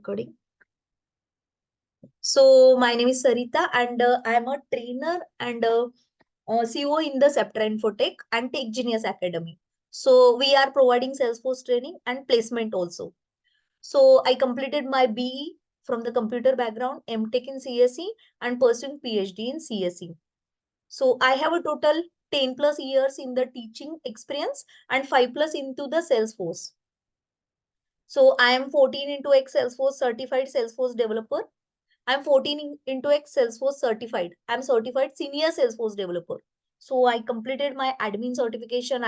Recording. So my name is Sarita, and I am a trainer and CEO in the Scepter Infotech and Tech Genius Academy. So we are providing Salesforce training and placement also. So I completed my BE from the computer background, MTech in CSE, and pursuing PhD in CSE. So I have a total 10 plus years in the teaching experience and 5 plus into the Salesforce. So I am 14 into X Salesforce certified Salesforce developer. I'm 14 into X Salesforce certified. I'm certified senior Salesforce developer. So I completed my admin certification,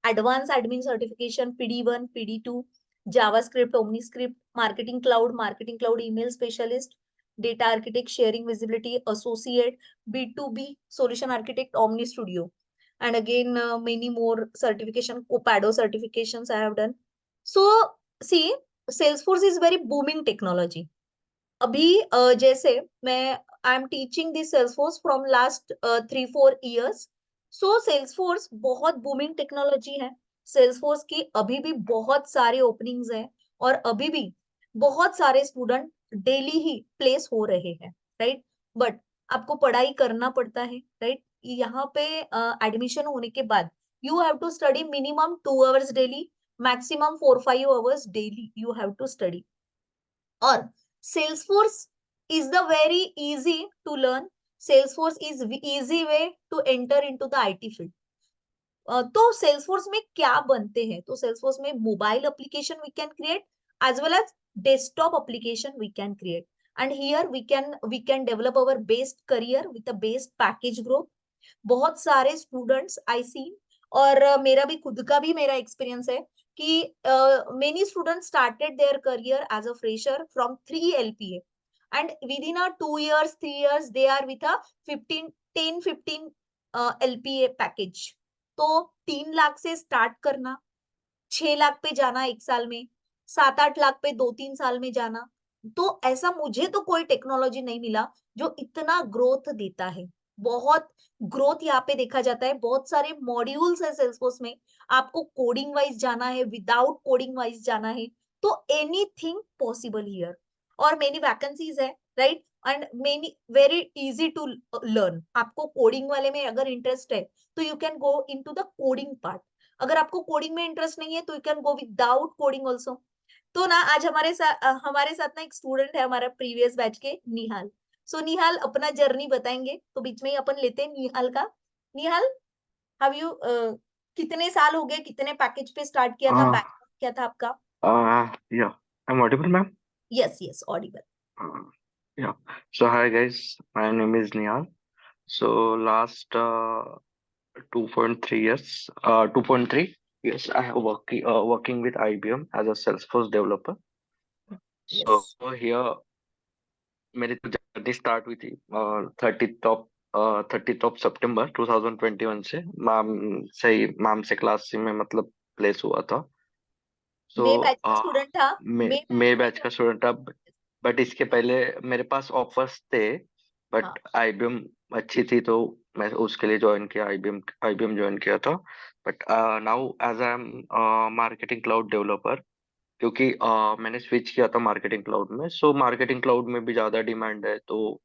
advanced admin certification, PD1, PD2, JavaScript, OmniScript, Marketing Cloud email specialist, data architect, sharing visibility, associate, B2B, solution architect, Omni Studio. And again, many more certification, Copado certifications I have done. So see, Salesforce is very booming technology. अभी जैसे मैं I am teaching this Salesforce from last 3-4 years. So Salesforce बहुत booming technology है. Salesforce की अभी भी बहुत सारे ओपनिंग्स हैं और अभी भी बहुत सारे स्टूडेंट डेली ही प्लेस हो रहे हैं, राइट. बट आपको पढ़ाई करना पड़ता है, राइट. यहाँ पे एडमिशन होने के बाद you have to study minimum 2 hours daily, maximum 4-5 hours daily you have to study. और Salesforce is the very easy to learn. Salesforce is easy way to enter into the IT field. तो Salesforce में क्या बनते हैं? तो Salesforce में mobile application we can create as well as desktop application we can create. And here we can develop our best career with a best package growth. बहुत सारे students I सी, और मेरा भी खुद का भी मेरा एक्सपीरियंस है कि many students started their career as a fresher from 3 LPA and within a 2 years 3 years they are with a 10-15 LPA package. तो 3 लाख से स्टार्ट करना, 6 लाख पे जाना एक साल में, 7-8 लाख पे 2-3 साल में जाना. तो ऐसा मुझे तो कोई टेक्नोलॉजी नहीं मिला जो इतना ग्रोथ देता है. बहुत ग्रोथ यहाँ पे देखा जाता है. बहुत सारे मॉड्यूल्स है सेल्सफोर्स में. आपको कोडिंग वाइज जाना है, विदाउट कोडिंग वाइज जाना है, तो एनीथिंग पॉसिबल हियर. और मेनी वैकेंसीज है, right. And many very easy to learn. आपको कोडिंग वाले में अगर इंटरेस्ट है तो you can go into the coding part. अगर आपको कोडिंग में इंटरेस्ट नहीं है तो you can go without coding also. तो ना आज हमारे साथ ना एक स्टूडेंट है हमारा प्रीवियस बैच के, निहाल. सो निहाल अपना जर्नी बताएंगे, तो बीच में ही अपन लेते हैं निहाल का. निहाल, हैव यू कितने साल हो गए, कितने पैकेज पे स्टार्ट किया था, बैकग्राउंड क्या था आपका? Yeah, I'm audible, ma'am. Yes yes, Audible. Yeah. So hi guys, my name is Nihal. So last 2.3 years, 2.3 years, I have working with IBM as a Salesforce developer. So yes. here मेरी तो journey start हुई थी 30th of September 2021 से. Ma'am से class में मतलब place हुआ था. सो मे बैच का स्टूडेंट था. मे बैच का स्टूडेंट था. बट इसके पहले मेरे पास ऑफर्स थे, हाँ. बट आईबीएम अच्छी थी तो मैं उसके लिए ज्वाइन किया, आईबीएम ज्वाइन किया था. But now as I am marketing cloud developer, क्योंकि मैंने स्विच किया था मार्केटिंग क्लाउड में. सो मार्केटिंग क्लाउड में भी ज्यादा डिमांड है. तो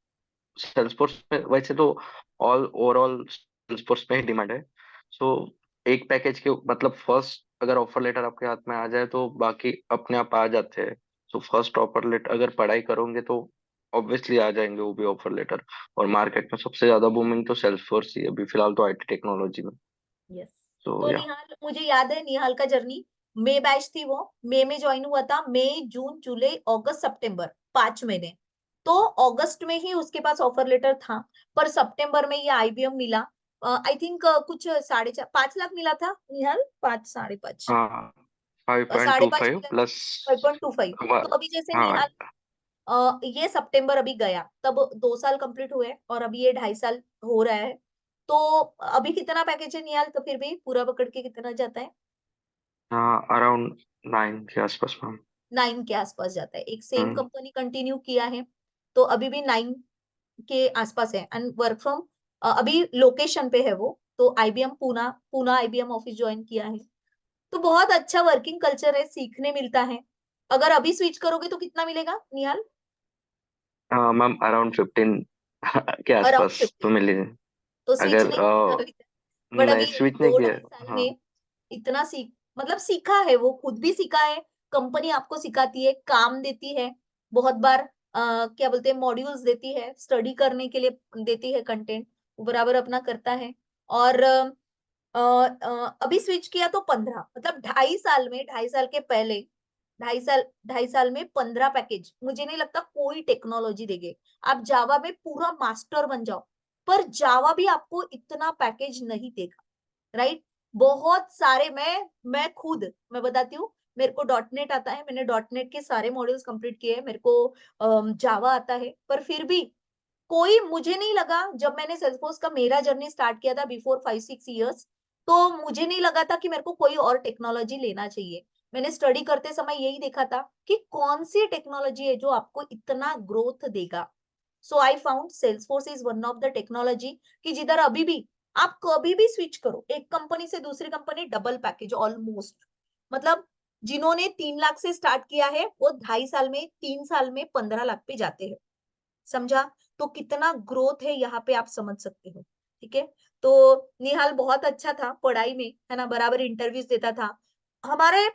सेल्सफोर्स में वैसे तो ऑल ओवरऑल सेल्सफोर्स में ही डिमांड है. सो एक पैकेज के मतलब फर्स्ट अगर ऑफर लेटर आपके हाथ में आ जाए तो बाकी अपने आप आ जाते हैं. सो फर्स्ट ऑफर लेटर अगर पढ़ाई करोगे तो ऑब्वियसली आ जाएंगे वो भी ऑफर लेटर. और मार्केट में सबसे ज्यादा बूमिंग तो सेल्सफोर्स ही है अभी फिलहाल तो आईटी टेक्नोलॉजी में. यस. सो तो या निहाल, मुझे याद है निहाल का जर्नी. मे बैच थी वो, मई में ज्वाइन हुआ था. मई, जून, जुलाई, अगस्त, सितंबर, 5 महीने. तो अगस्त में ही उसके पास ऑफर लेटर था, पर सितंबर में ये आईबीएम मिला. आई थिंक कुछ 4.5-5 लाख मिला था निहाल, 5, 5.5, 5.5 5.25 मिला, प्लस. 5.25. तो अभी जैसे हाँ. निहाल, ये सितंबर अभी गया, तब 2 साल कंप्लीट हुए और अभी ये 2.5 साल हो रहा है. तो अभी कितना पैकेज है निहाल, तो फिर भी पूरा पकड़ के कितना जाता है? हाँ, अराउंड 9 के आसपास मैम. 9 के आसपास जाता है. एक सेम हम्म. कंपनी कंटिन्यू किया है तो अभी भी 9 के आसपास है. एंड वर्क फ्रॉम, अभी लोकेशन पे है वो, तो IBM Poona IBM office join किया है. तो बहुत अच्छा वर्किंग कल्चर है, सीखने मिलता है. अगर अभी स्विच करोगे तो कितना मिलेगा निहाल? मैम अराउंड 15 के अराउंड आसपास 15। तो मिले। तो स्विच अगर नहीं किया अभी तक, बट नहीं अभी स्विच नहीं दो किया। ढाई साल हाँ। में इतना सीख, मतलब सीखा है, वो खुद भी सीखा है, कंपनी आपको सिखाती है, काम देती है, बहुत बार क्या बोलते हैं मॉड्यूल्स देती है, स्टडी करने के लिए देती है कंटेंट, बराबर अपना करता है। और अभी स्विच किया तो 15, मतलब 2.5 साल में, 2.5 साल के पहले, 2.5 साल में 15 पैकेज, मुझे नहीं लगता कोई टेक्नोलॉजी देगे। आप जावा में पूरा मास्टर बन जाओ, पर जावा भी आपको इतना पैकेज नहीं देगा, राइट? बहुत सारे, मैं खुद मैं बताती हूँ, मेरे को डॉट नेट आता है, मैंने डॉट नेट के सारे मॉड्यूल्स कंप्लीट किए हैं, मेरे को जावा आता है, पर फिर भी कोई, मुझे नहीं लगा, जब मैंने सेल्सफोर्स का मेरा जर्नी स्टार्ट किया था बिफोर 5-6 इयर्स, तो मुझे नहीं लगा था कि मेरे को कोई और टेक्नोलॉजी लेना चाहिए। मैंने स्टडी करते समय यही देखा था कि कौन सी टेक्नोलॉजी है जो आपको इतना ग्रोथ देगा। So I found Salesforce is one of the technology, कि जिधर अभी भी आप कभी भी स्विच करो एक कंपनी से दूसरी कंपनी, डबल पैकेज ऑलमोस्ट, मतलब जिन्होंने 3 लाख से स्टार्ट किया है वो 2.5 साल में, 3 साल में 15 लाख पे जाते हैं। समझा? तो कितना ग्रोथ है यहाँ पे आप समझ सकते हो। ठीक है? तो निहाल बहुत अच्छा था पढ़ाई में, है ना, बराबर इंटरव्यूज देता था। हमारे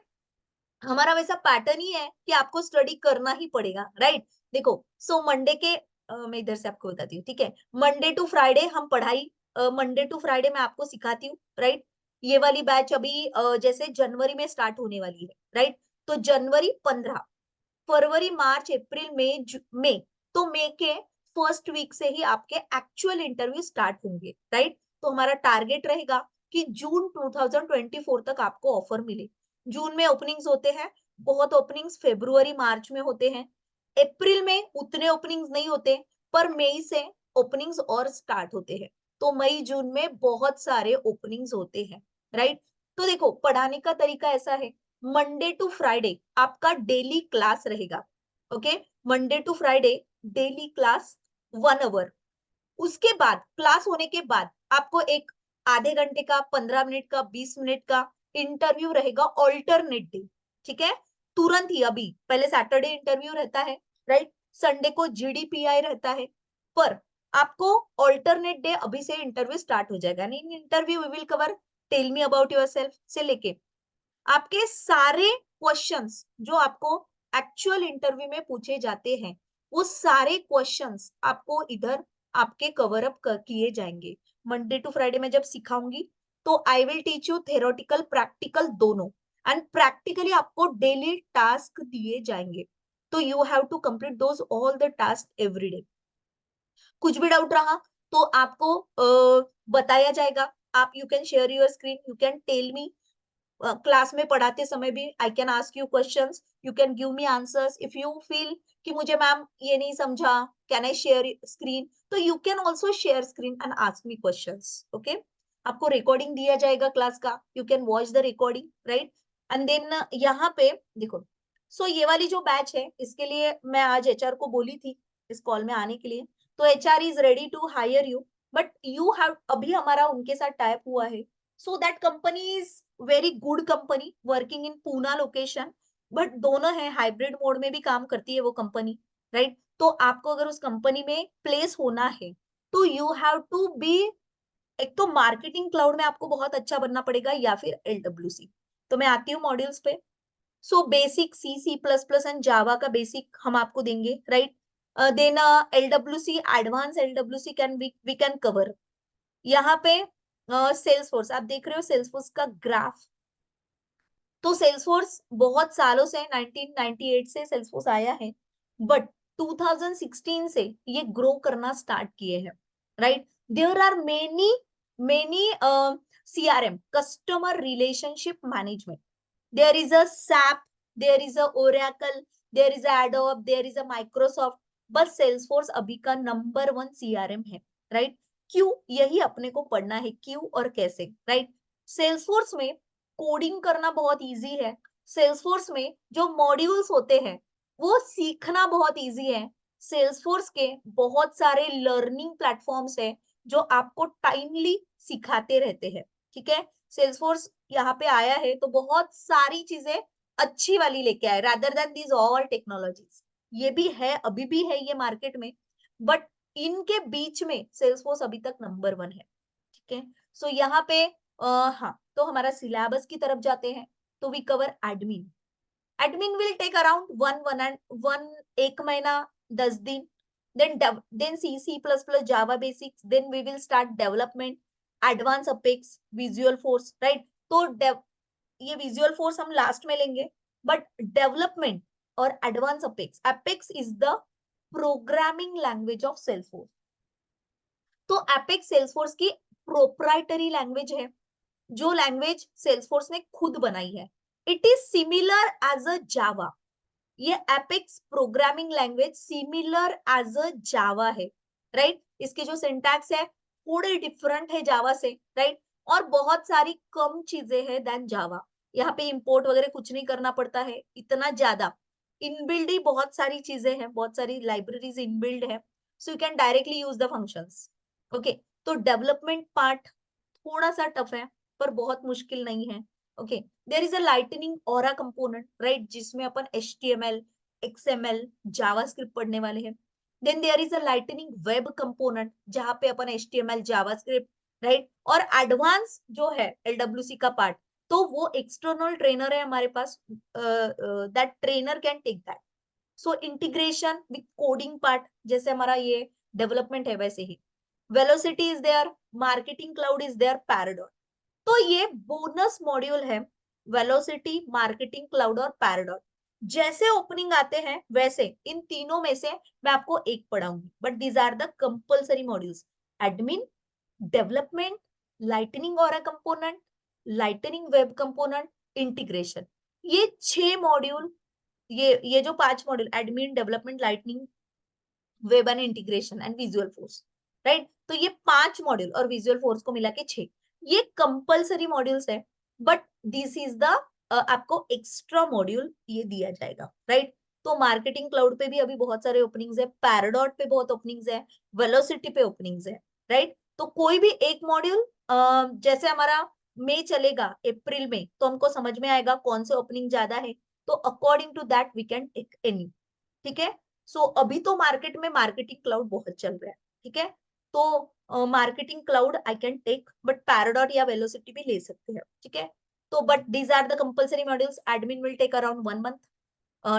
हमारा वैसा पैटर्न ही है कि आपको स्टडी करना ही पड़ेगा, राइट? देखो, सो मंडे के मैं इधर से आपको बताती हूँ, ठीक है? मंडे टू फ्राइडे हम पढ़ाई, मंडे टू फ्राइडे मैं आपको सिखाती हूँ, राइट? ये वाली बैच अभी जैसे जनवरी में स्टार्ट होने वाली है, राइट? तो जनवरी 15, फरवरी, मार्च, अप्रैल, मई, तो मई के फर्स्ट वीक से ही आपके एक्चुअल इंटरव्यू स्टार्ट होंगे, राइट? तो हमारा टारगेट रहेगा कि जून 2024 तक आपको ऑफर मिले। जून में ओपनिंग्स होते हैं, बहुत ओपनिंग्स फरवरी मार्च में होते हैं, अप्रैल में उतने ओपनिंग्स नहीं होते, पर मई से ओपनिंग्स और स्टार्ट होते हैं। तो मई जून में बहुत सारे ओपनिंग्स होते हैं, राइट? तो देखो, पढ़ाने का तरीका ऐसा है, मंडे टू फ्राइडे आपका डेली क्लास रहेगा, okay? Monday to Friday daily class 1 hour. उसके बाद, क्लास होने के बाद आपको एक आधे घंटे का, 15 मिनट का, 20 मिनट का इंटरव्यू रहेगा ऑल्टरनेट डे। ठीक है? तुरंत ही, अभी पहले सैटरडे इंटरव्यू रहता है, राइट? संडे को जीडीपीआई रहता है, पर आपको ऑल्टरनेट डे अभी से इंटरव्यू स्टार्ट हो जाएगा। नहीं, interview we will cover tell me about yourself से लेके आपके सारे क्वेश्चंस जो आपको एक्चुअल इंटरव्यू में पूछे जाते हैं, वो सारे क्वेश्चंस आपको इधर आपके कवर अप किए जाएंगे। मंडे टू फ्राइडे में जब सिखाऊंगी तो I will teach you theoretical practical दोनों, एंड प्रैक्टिकली आपको डेली टास्क दिए जाएंगे, तो you have to complete those all the task every day. कुछ भी डाउट रहा तो आपको बताया जाएगा। आप, you can share your screen, you can tell me, class में पढ़ाते समय भी I can ask you questions, you can give me answers. If you feel कि मुझे मैम ये नहीं समझा, कैन आई शेयर स्क्रीन, तो you can also share screen and ask me questions, okay? आपको रिकॉर्डिंग दिया जाएगा क्लास का, you can watch the recording, right? And then यहाँ पे देखो, सो ये वाली जो बैच है, इसके लिए मैं आज एचआर को बोली थी इस कॉल में आने के लिए, तो HR is ready to hire you, but you have, अभी हमारा उनके साथ टाइप हुआ है, so that company is very good company working in Poona location, but दोनों है, हाइब्रिड मोड में भी काम करती है वो कंपनी, राइट? तो आपको अगर उस कंपनी में प्लेस होना है तो यू हैव टू बी, एक तो मार्केटिंग क्लाउड में आपको बहुत अच्छा बनना पड़ेगा, या फिर एलडब्ल्यूसी। तो मैं आती हूँ मॉड्यूल्स पे। So basic C, C plus plus and Java का बेसिक हम आपको देंगे, right? Then LWC, advance LWC can we can cover. यहाँ पे सेल्सफोर्स आप देख रहे हो, सेल्सफोर्स का ग्राफ, तो सेल्सफोर्स बहुत सालों से, 1998 से सेल्सफोर्स आया है, बट 2016 से ये ग्रो करना स्टार्ट किए हैं, right? There are many many CRM, customer relationship management, there is a SAP, there is a Oracle, there is a Adobe, there is a Microsoft, बस Salesforce अभी का नंबर 1 CRM है, right? क्यों? यही अपने को पढ़ना है, क्यों और कैसे, राइट? Salesforce में कोडिंग करना बहुत इजी है, Salesforce में जो मॉड्यूल्स होते हैं वो सीखना बहुत इजी है, Salesforce के बहुत सारे लर्निंग प्लेटफॉर्म्स है जो आपको टाइमली सिखाते रहते हैं, ठीक है? Salesforce यहाँ पे आया है तो बहुत सारी चीजें अच्छी वाली लेके आए rather than these all technologies. ये भी है, अभी भी है ये मार्केट में, बट इनके बीच में सेल्सफोर्स अभी तक नंबर 1 है। ठीक है, सो यहाँ पे हाँ, तो हमारा सिलेबस की तरफ जाते हैं, तो we cover admin. Admin will take around one 1 महीना 10 दिन, then C++, Java basics, then we will start development, advanced Apex, Visual Force, right? तो ये विजुअल फोर्स हम लास्ट में लेंगे, बट डेवलपमेंट और advance Apex, Apex is the programming language of Salesforce. तो Apex Salesforce की प्रोप्राइटरी लैंग्वेज है, जो लैंग्वेज सेल्सफोर्स ने खुद बनाई है। It is similar as a Java. ये Apex programming language similar as a Java है, राइट? इसकी जो सिंटैक्स है थोड़े डिफरेंट है जावा से, राइट? और बहुत सारी कम चीजें हैं देन जावा। यहाँ पे इंपोर्ट वगैरह कुछ नहीं करना पड़ता है इतना ज्यादा। इनबिल्ड ही बहुत सारी चीजें हैं, बहुत सारी लाइब्रेरीज इनबिल्ड है, so you can directly use the functions. Okay, तो डेवलपमेंट पार्ट थोड़ा सा टफ है, पर बहुत मुश्किल नहीं है। Okay, there is a lightning aura component, right, जिसमें अपन HTML, XML, जावास्क्रिप्ट पढ़ने वाले हैं। Then there is a lightning web component, जहां पे अपन HTML, जावास्क्रिप्ट, राइट, और एडवांस जो है LWC का पार्ट, तो वो एक्सटर्नल ट्रेनर है हमारे पास, that trainer can take that. So integration with coding part, जैसे हमारा ये डेवलपमेंट है वैसे ही। Vlocity is there, marketing cloud is there, Pardot. तो ये बोनस मॉड्यूल है, वेलोसिटी, मार्केटिंग क्लाउड और पैराडॉट। जैसे ओपनिंग आते हैं वैसे इन तीनों में से मैं आपको एक पढ़ाऊंगी, but these are the compulsory modules. Admin, development, lightning aura component, lightning web component, integration. ये 6 मॉड्यूल, ये जो 5 module, admin, development, lightning web and integration and Visualforce, right? तो ये 5 मॉड्यूल और विजुअल फोर्स को मिला के 6, ये कंपल्सरी मॉड्यूल्स है, बट दिस इज द आपको एक्स्ट्रा मॉड्यूल ये दिया जाएगा, राइट? तो मार्केटिंग क्लाउड पे भी अभी बहुत सारे ओपनिंग्स है, पैराडॉट पे बहुत ओपनिंग्स है, वेलोसिटी पे ओपनिंग्स है, राइट? तो कोई भी एक मॉड्यूल, जैसे हमारा मई चलेगा अप्रैल में, तो हमको समझ में आएगा कौन से ओपनिंग ज्यादा है, तो according to that we can take any. ठीक है, सो अभी तो मार्केट में मार्केटिंग क्लाउड बहुत चल रहा है, ठीक है? तो marketing cloud I can take, but Pardot या वेलोसिटी भी ले सकते हैं, ठीक है? तो but these are the compulsory modules. Admin will take around 1 month,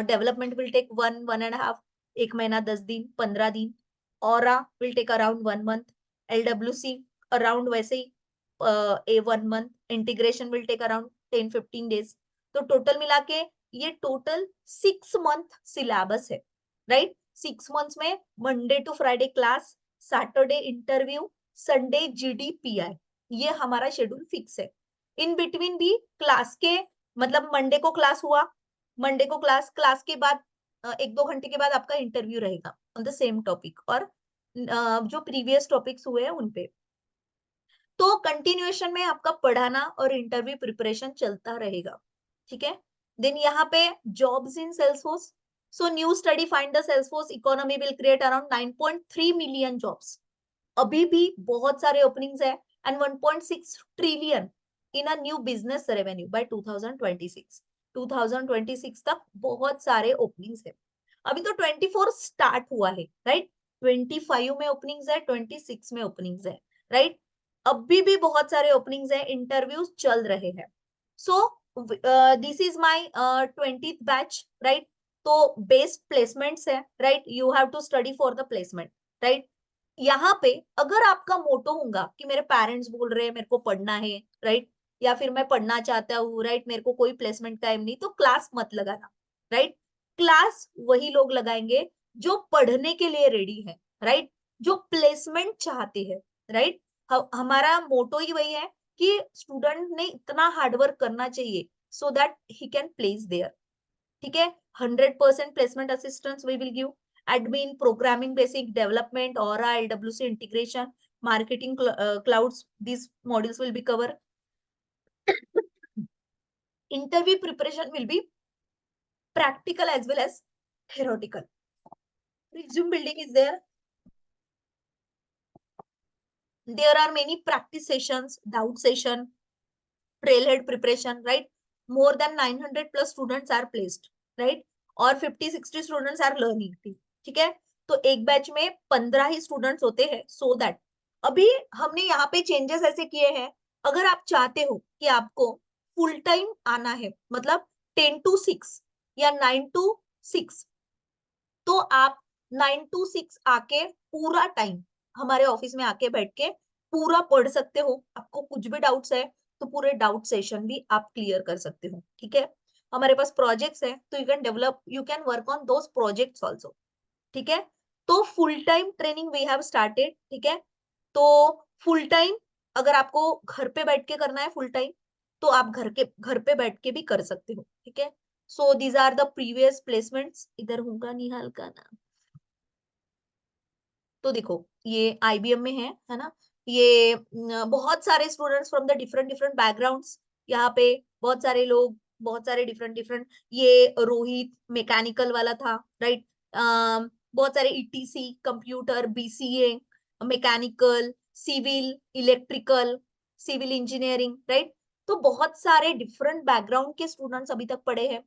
development will take 1.5, 1 महीना 10 दिन 15 दिन, aura will take around 1 month, LWC around वैसे ही a 1 month, integration will take around 10-15 days. तो टोटल मिला के ये टोटल 6 मंथ सिलेबस है, राइट? 6 मंथ्स में Monday to Friday class, Saturday interview, Sunday GDPI, ये हमारा शेड्यूल फिक्स है। इन बिटवीन भी क्लास के, मतलब मंडे को क्लास हुआ, मंडे को क्लास के बाद 1-2 घंटे के बाद आपका इंटरव्यू रहेगा ऑन द सेम टॉपिक, और जो प्रीवियस टॉपिक्स हुए हैं उनपे। तो कंटिन्यूएशन में आपका पढ़ाना और इंटरव्यू प्रिपरेशन चलता रहेगा, ठीक है? देन यहाँ पे jobs in Salesforce, so new study find the Salesforce economy will create around 9.3 million jobs. अभी भी बहुत सारे ओपनिंग्स है, and 1.6 trillion in a new business revenue by 2026 तक बहुत सारे ओपनिंग्स है। अभी तो 24 स्टार्ट हुआ है, राइट? 25 में ओपनिंग्स है, 26 में ओपनिंग्स है, राइट? अभी भी बहुत सारे ओपनिंग्स है, इंटरव्यूज चल रहे हैं। So this is my 20th batch, right? तो बेस्ड प्लेसमेंट्स है, right? You have to study for the placement, right? यहाँ पे अगर आपका मोटो होगा कि मेरे पेरेंट्स बोल रहे हैं मेरे को पढ़ना है, राइट, या फिर मैं पढ़ना चाहता हूँ, राइट, मेरे को कोई प्लेसमेंट टाइम नहीं, तो क्लास मत लगाना, राइट? क्लास वही लोग लगाएंगे जो पढ़ने के लिए रेडी है, राइट, जो प्लेसमेंट चाहते हैं, राइट? हमारा मोटो ही वही है कि स्टूडेंट ने इतना हार्डवर्क करना चाहिए so that he can place there, ठीक है? 100% placement assistance we will give. Admin, programming basic, development, Aura, LWC integration, marketing clouds, these modules will be covered. Interview preparation will be practical as well as theoretical. Resume building is there. There are many practice sessions, doubt session, trailhead preparation, right? more than 900 plus students are placed, right? और 50-60 students are learning, ठीक है? तो एक batch में 15 ही students होते हैं, so that अभी हमने यहाँ पे चेंजेस ऐसे किए हैं, अगर आप चाहते हो कि आपको फुल टाइम आना है, मतलब 10 to 6 या 9 to 6, तो आप 9 to 6 आके पूरा टाइम हमारे ऑफिस में आके बैठ के पूरा पढ़ सकते हो। आपको कुछ भी डाउट्स है तो पूरे डाउट सेशन भी आप क्लियर कर सकते हो, ठीक है? हमारे पास प्रोजेक्ट्स है तो you can work on those projects also, ठीक है? तो full time training we have started, ठीक है? तो फुल टाइम अगर आपको घर पे बैठ के करना है फुल टाइम, तो आप घर पे बैठ के भी कर सकते हो, ठीक है? So these are the previous placements. इधर होगा निहाल का नाम। तो देखो ये आईबीएम में है ना? ये बहुत सारे students from the different different backgrounds, यहाँ पे बहुत सारे लोग, बहुत सारे डिफरेंट डिफरेंट। ये रोहित मैकेनिकल वाला था, राइट? बहुत सारे ETC, computer, BCA, mechanical, civil, electrical, civil engineering, right? तो बहुत सारे डिफरेंट बैकग्राउंड के स्टूडेंट्स अभी तक पढ़े हैं।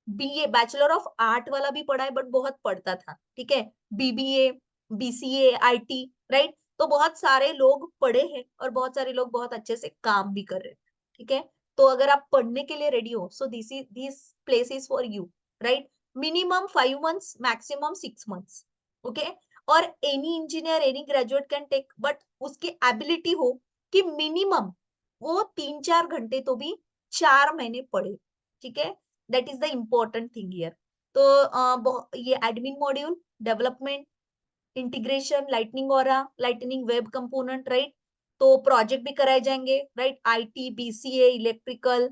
बीए बैचलर ऑफ आर्ट वाला भी पढ़ा है, बट बहुत पढ़ता था, ठीक है? BBA, BCA, IT, right? तो बहुत सारे लोग पढ़े हैं और बहुत सारे लोग बहुत अच्छे से काम भी कर रहे हैं, ठीक है? तो अगर आप पढ़ने के लिए रेडी हो, so this place is for you, right? Minimum 5 months, maximum 6 months, okay? और any engineer, any graduate can take, but उसकी एबिलिटी हो कि मिनिमम वो 3-4 घंटे तो भी 4 महीने पढ़े, ठीक है? That is the important thing here. तो ये admin module, development, integration, lightning aura, lightning web component, right? तो प्रोजेक्ट भी कराए जाएंगे, राइट? आईटी, बीसीए, इलेक्ट्रिकल,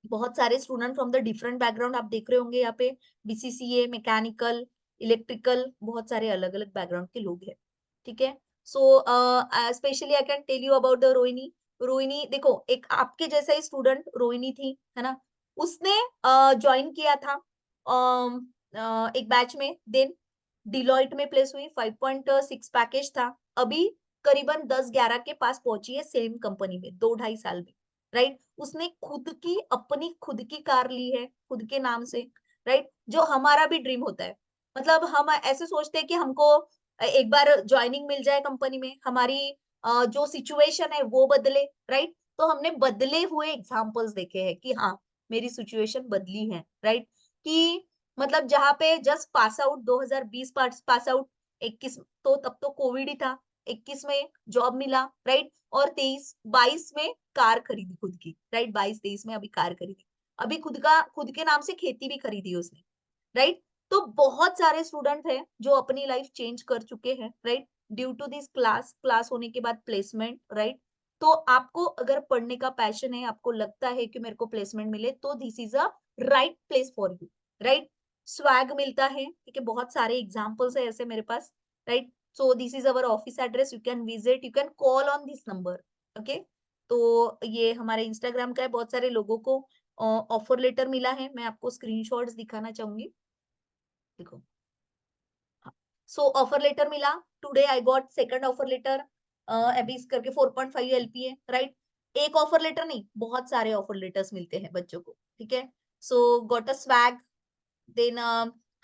बहुत सारे student from the different background आप देख रहे होंगे यहाँ पे। बीसीसीए, मैकेनिकल, इलेक्ट्रिकल, बहुत सारे अलग अलग बैकग्राउंड के लोग हैं, ठीक है? So specially I can tell you about the Rohini. Rohini देखो, एक आपके जैसा ही स्टूडेंट रोहिणी थी, है ना? उसने ज्वाइन किया था एक बैच में, देन डिलॉइट में प्लेस हुई, 5.6 पैकेज था। अभी करीबन 10-11 के पास पहुंची है सेम कंपनी में 2-2.5 साल में, राइट? उसने अपनी खुद की कार ली है, खुद के नाम से, राइट? जो हमारा भी ड्रीम होता है। मतलब हम ऐसे सोचते हैं कि हमको एक बार ज्वाइनिंग मिल जाए कंपनी में, हमारी जो सिचुएशन है वो बदले, राइट? तो हमने बदले हुए एग्जांपल्स देखे हैं कि हाँ, मेरी सिचुएशन बदली है, राइट? कि मतलब जहाँ पे just pass out 2020 pass out, 21 तो तब तो कोविड ही था, 21 में जॉब मिला, राइट? और 23-22 में कार खरीदी खुद की, राइट? 22-23 में अभी कार खरीदी। अभी खुद के नाम से खेती भी खरीदी उसने, राइट? तो बहुत सारे स्टूडेंट हैं जो अपनी लाइफ चेंज कर चुके हैं, right? Due to this class होने के बाद प्लेसमेंट, राइट? तो आपको अगर पढ़ने का पैशन है, आपको लगता है कि मेरे को प्लेसमेंट मिले, तो this is a right place for you, right? Swag मिलता है, ठीक है? बहुत सारे एग्जांपल्स है ऐसे मेरे पास, right? So this is our office address, you can visit, you can call on this number, okay? तो ये हमारे इंस्टाग्राम का है। बहुत सारे लोगों को ऑफर लेटर मिला है, मैं आपको स्क्रीनशॉट्स दिखाना चाहूंगी, देखो। सो ऑफर लेटर मिला, today I got second offer letter, अभी इस करके 4.5 एलपीए, राइट? एक ऑफर लेटर नहीं, बहुत सारे ऑफर लेटर्स मिलते हैं बच्चों को, ठीक है? So got a swag, then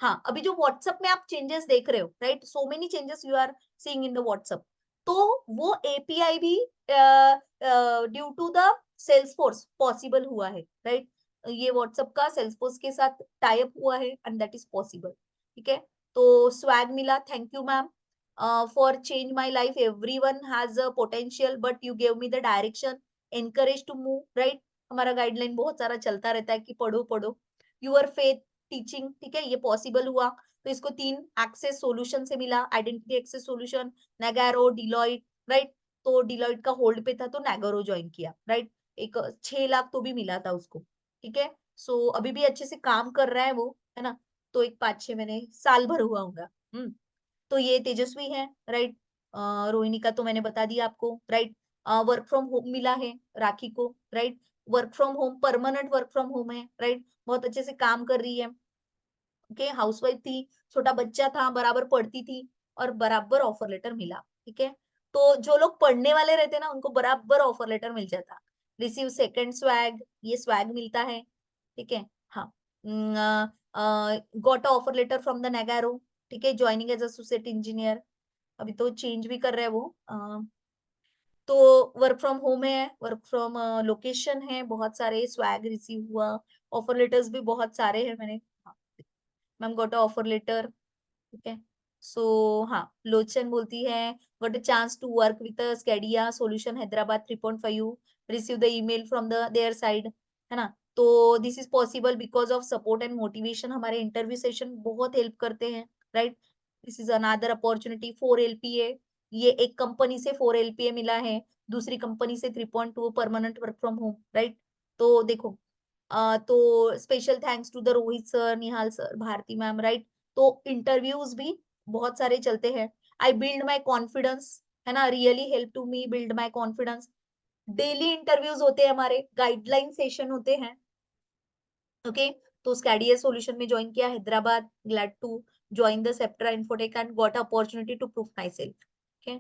हाँ, अभी जो व्हाट्सएप में आप चेंजेस देख रहे हो, right? So many changes you are seeing in the WhatsApp, तो वो एपीआई भी due to the Salesforce possible हुआ है, राइट? ये व्हाट्सएप का सेल्सफोर्स के साथ टाई अप हुआ है एंड दैट इज पॉसिबल, ठीक है? तो स्वैग मिला, thank you ma'am for change my life, everyone has a potential but you give me the direction, encourage to move, right? हमारा गाइडलाइन बहुत सारा चलता रहता है कि पढ़ो पढ़ो, यूर फेथ टीचिंग, ठीक है? ये पॉसिबल हुआ। तो इसको 3 एक्सेस सॉल्यूशन से मिला, identity access solution, Nagarro, Deloitte, right? तो डिलॉइट का होल्ड पे था तो नागारो ज्वाइन किया, राइट? एक 6 लाख तो भी मिला था उसको, ठीक है? सो अभी भी अच्छे से काम कर रहा है वो, है ना? तो एक 5-6 महीने, साल भर हुआ होगा। तो ये तेजस्वी है, राइट? रोहिणी का तो मैंने बता दिया आपको, राइट? वर्क फ्रॉम होम मिला है राखी को, right? Work from home, permanent work from home है, राइट? बहुत अच्छे से काम कर रही है, ओके? हाउसवाइफ थी, छोटा बच्चा था, बराबर पढ़ती थी और बराबर ऑफर लेटर मिला, ठीक है? तो जो लोग पढ़ने वाले रहते ना, उनको बराबर ऑफर लेटर मिल जाता, रिसीव सेकंड स्वैग, ये स्वैग मिलता है, ठीक है। हाँ, got offer letter from the Nagarro, ठीक है, ज्वाइनिंग एज एसोसिएट इंजीनियर, अभी तो चेंज भी कर रहे हैं वो। तो वर्क फ्रॉम होम है, वर्क फ्रॉम लोकेशन है, बहुत सारे स्वैग रिसीव हुआ, ऑफर लेटर्स भी बहुत सारे हैं मैंने। मैम गॉट ऑफर लेटर, ठीक है। सो हाँ, लोचन बोलती है got a chance to work with Scadea solution Hyderabad 3.5, receive the email from the there side, है ना। तो this is possible because of support and motivation, हमारे इंटरव्यू सेशन बहुत हेल्प करते हैं, right. This is another opportunity 4 LPA, ये एक company से 4 LPA मिला है, दूसरी कंपनी से 3.2 permanent work from home, right. तो देखो, तो special thanks to the Rohit sir, Nihal sir, Bharti ma'am, right. तो इंटरव्यूज भी बहुत सारे चलते हैं। आई बिल्ड माई कॉन्फिडेंस, है ना, really help to me build my confidence. Daily interviews होते हैं हमारे, गाइडलाइन सेशन होते हैं, ओके। तो स्कैडिया सॉल्यूशन में ज्वाइन किया Hyderabad, glad to join the Septra Infotech and got opportunity to prove myself, okay.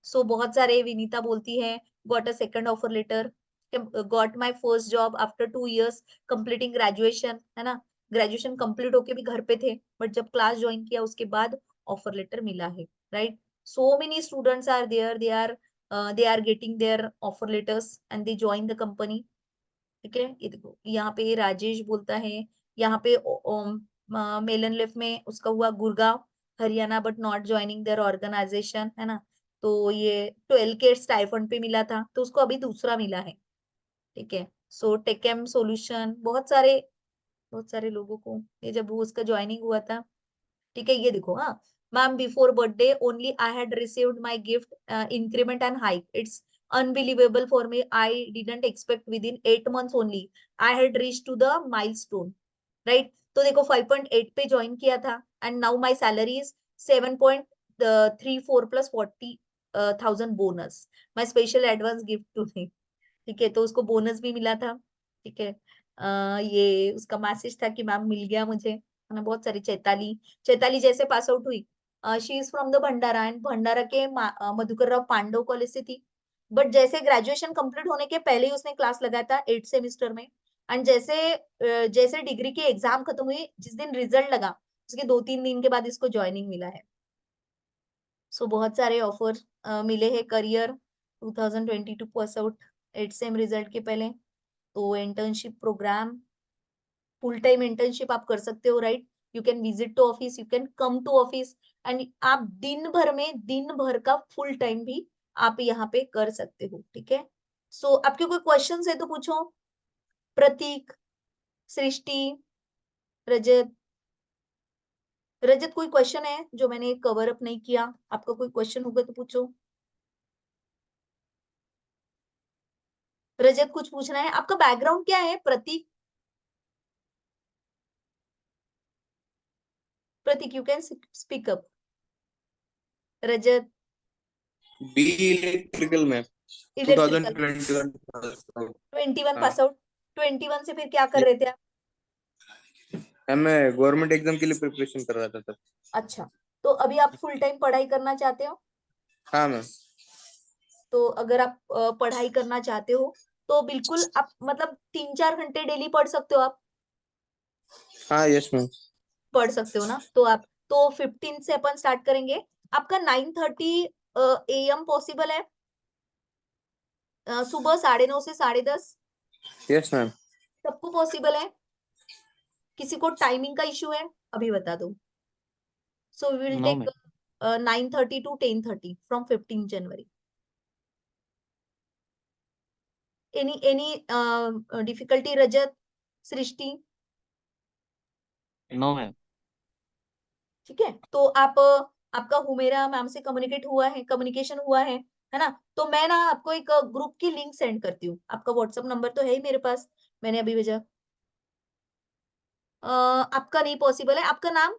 So बहुत सारे, विनीता बोलती है got a second offer letter, got my first job after 2 years completing graduation, है ना। Graduation complete होके भी घर पे थे, बट जब क्लास ज्वाइन किया उसके बाद ऑफर लेटर मिला है, right. So many students are there, they are getting their offer letters and they join the company, ठीक है। ये देखो, यहाँ पे राजेश बोलता है, यहाँ पे मेलन लिफ में उसका हुआ Gurgaon Haryana, but not joining their organization, है ना। तो ये 12K स्टाइफंड पे मिला था, तो उसको अभी दूसरा मिला है, ठीक है। सो टेकेम सॉल्यूशन, बहुत सारे लोगों को, ये जब वो उसका ज्वाइनिंग हुआ था, ठीक है। ये देखो, हाँ, ma'am before birthday only I had received my gift, increment and hike, it's unbelievable for me, I didn't expect within 8 months only I had reach to the milestone, right. तो देखो 5.8 पे ज्वाइन किया था and now my salary is 7.34 plus 40,000 bonus, my special advance gift to me, ठीक है। तो उसको bonus भी मिला था, ठीक है। ये उसका मैसेज था कि मैम मिल गया मुझे, है ना। बहुत सारी, चैताली जैसे पास आउट हुई, she is from the Bhandara and Bhandara के मधुकर राव पांडव कॉलेज से थी, बट जैसे ग्रेजुएशन कंप्लीट होने के पहले ही उसने क्लास लगाया था 8 सेमेस्टर में, एंड जैसे डिग्री की एग्जाम खत्म हुई, जिस दिन रिजल्ट लगा उसके 2-3 दिन के बाद इसको ज्वाइनिंग मिला है। सो बहुत सारे ऑफर मिले हैं, career 2022 pass out, 8 sem result के पहले। तो internship program, full time internship आप कर सकते हो, right. You can visit to office, you can come to office, and आप दिन भर का फुल टाइम भी आप यहाँ पे कर सकते हो, ठीक है। सो आपके कोई क्वेश्चन है तो पूछो, प्रतीक, सृष्टि, रजत। रजत, कोई क्वेश्चन है जो मैंने कवर अप नहीं किया, आपका कोई क्वेश्चन होगा तो पूछो। रजत, कुछ पूछना है? आपका बैकग्राउंड क्या है Pratik? Pratik, you can speak up. Rajat, B electrical में इलेक्ट्रिकल 2021 21 हाँ पास आउट। 21 से फिर क्या कर रहे थे आप? मैं गवर्नमेंट एग्जाम के लिए प्रिपरेशन कर रहा था तब। अच्छा, तो अभी आप फुल टाइम पढ़ाई करना चाहते हो? हाँ मैम। तो अगर आप पढ़ाई करना चाहते हो तो बिल्कुल आप मतलब 3-4 घंटे डेली पढ़ सकते हो आप? हाँ यस मैम। पढ़ सकते हो ना? तो आप, तो 15 से अपन स्टार्ट करेंगे। आपका 9:30 AM पॉसिबल है? सुबह 9:30 से 10:30 यस मैम। सबको पॉसिबल है? किसी को टाइमिंग का इश्यू है? अभी बता दो। So we will no take ma'am. 9:30 to 10:30 फ्रॉम 15 January. Any difficulty, Rajat, Srishti? No ma'am. ठीक है, तो आप आपका हुमेरा मैम से कम्युनिकेशन हुआ है ना। तो मैं ना आपको एक ग्रुप की लिंक सेंड करती हूँ, आपका व्हाट्सएप नंबर तो है ही मेरे पास, मैंने अभी भेजा। आपका नहीं पॉसिबल है, आपका नाम?